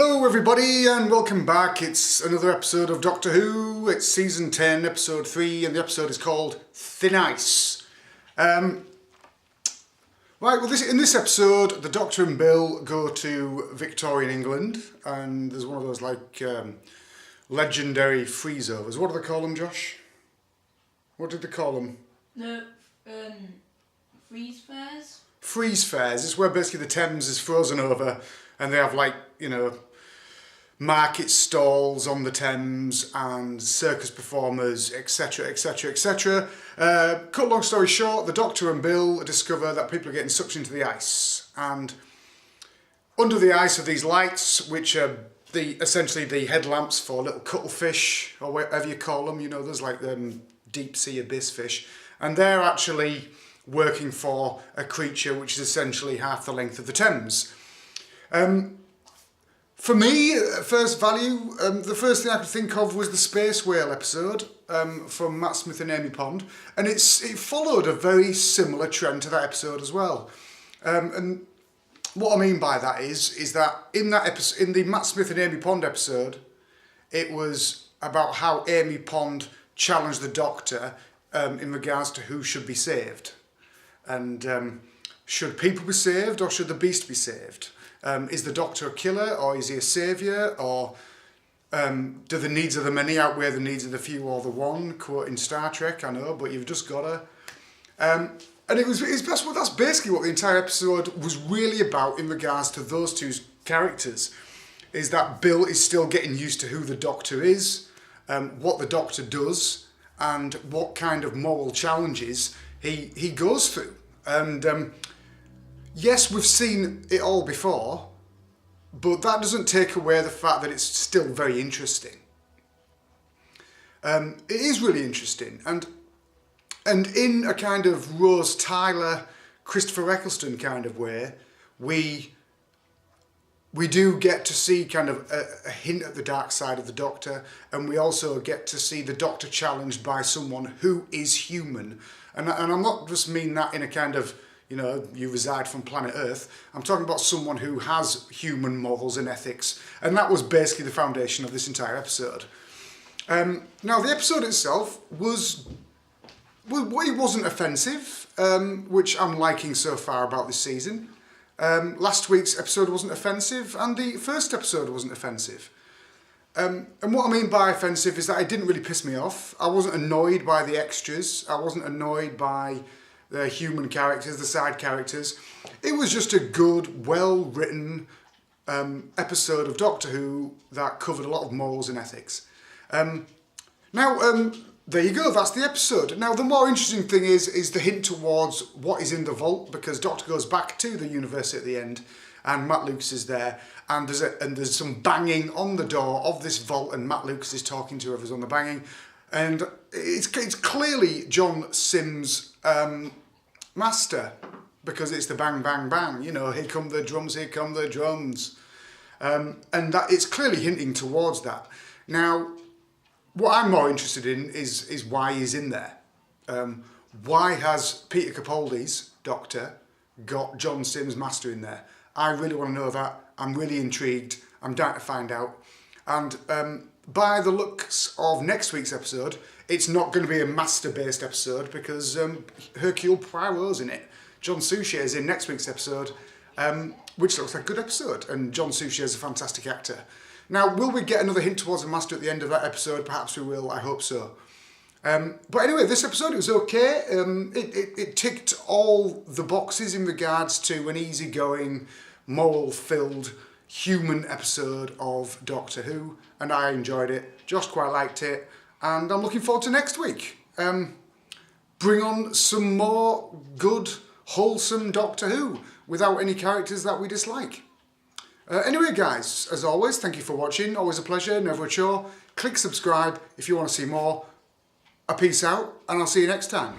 Hello everybody and welcome back. It's another episode of Doctor Who. It's season 10, episode 3, and the episode is called Thin Ice. In this episode, the Doctor and Bill go to Victorian England, and there's one of those legendary freeze-overs. What do they call them, Josh? What did they call them? The freeze fairs? Freeze fairs. It's where basically the Thames is frozen over and they have market stalls on the Thames and circus performers, etc, etc, etc. Cut long story short, the Doctor and Bill discover that people are getting sucked into the ice, and under the ice are these lights which are essentially the headlamps for little cuttlefish, or whatever you call them, there's like deep sea abyss fish, and they're actually working for a creature which is essentially half the length of the Thames. For me, at first value, the first thing I could think of was the Space Whale episode from Matt Smith and Amy Pond, and it followed a very similar trend to that episode as well. And what I mean by that is that in the Matt Smith and Amy Pond episode, it was about how Amy Pond challenged the Doctor in regards to who should be saved, and should people be saved or should the beast be saved? Is the Doctor a killer, or is he a saviour, or do the needs of the many outweigh the needs of the few or the one? Quoting Star Trek, I know, but you've just got to. And that's basically what the entire episode was really about in regards to those two characters, is that Bill is still getting used to who the Doctor is, what the Doctor does, and what kind of moral challenges he goes through. And yes, we've seen it all before, but that doesn't take away the fact that it's still very interesting. It is really interesting, and in a kind of Rose Tyler, Christopher Eccleston kind of way, we do get to see kind of a hint at the dark side of the Doctor, and we also get to see the Doctor challenged by someone who is human. And I'm not just mean that in a kind of, you reside from planet Earth. I'm talking about someone who has human morals and ethics, and that was basically the foundation of this entire episode. Now, the episode itself wasn't offensive, which I'm liking so far about this season. Last week's episode wasn't offensive, and the first episode wasn't offensive. And what I mean by offensive is that it didn't really piss me off. I wasn't annoyed by the extras. I wasn't annoyed by the human characters, the side characters. It was just a good, well-written episode of Doctor Who that covered a lot of morals and ethics. There you go, that's the episode. Now, the more interesting thing is the hint towards what is in the vault, because Doctor goes back to the university at the end, and Matt Lucas is there, and there's some banging on the door of this vault, and Matt Lucas is talking to whoever's on the banging, and it's clearly John Sims' master, because it's the bang, bang, bang, here come the drums, here come the drums. And that it's clearly hinting towards that. Now, what I'm more interested in is why he's in there. Why has Peter Capaldi's Doctor got John Sims' master in there? I really want to know that. I'm really intrigued. I'm dying to find out. And by the looks of next week's episode, it's not going to be a master-based episode, because Hercule Poirot's in it. John Suchet is in next week's episode, which looks like a good episode, and John Suchet is a fantastic actor. Now, will we get another hint towards a master at the end of that episode? Perhaps we will, I hope so. But anyway, this episode, it was okay. It ticked all the boxes in regards to an easygoing, moral-filled, human episode of Doctor Who, and I enjoyed it. Josh quite liked it, and I'm looking forward to next week. Bring on some more good, wholesome Doctor Who without any characters that we dislike. Anyway, guys, as always, thank you for watching. Always a pleasure, never a chore. Click subscribe if you want to see more. A peace out, and I'll see you next time.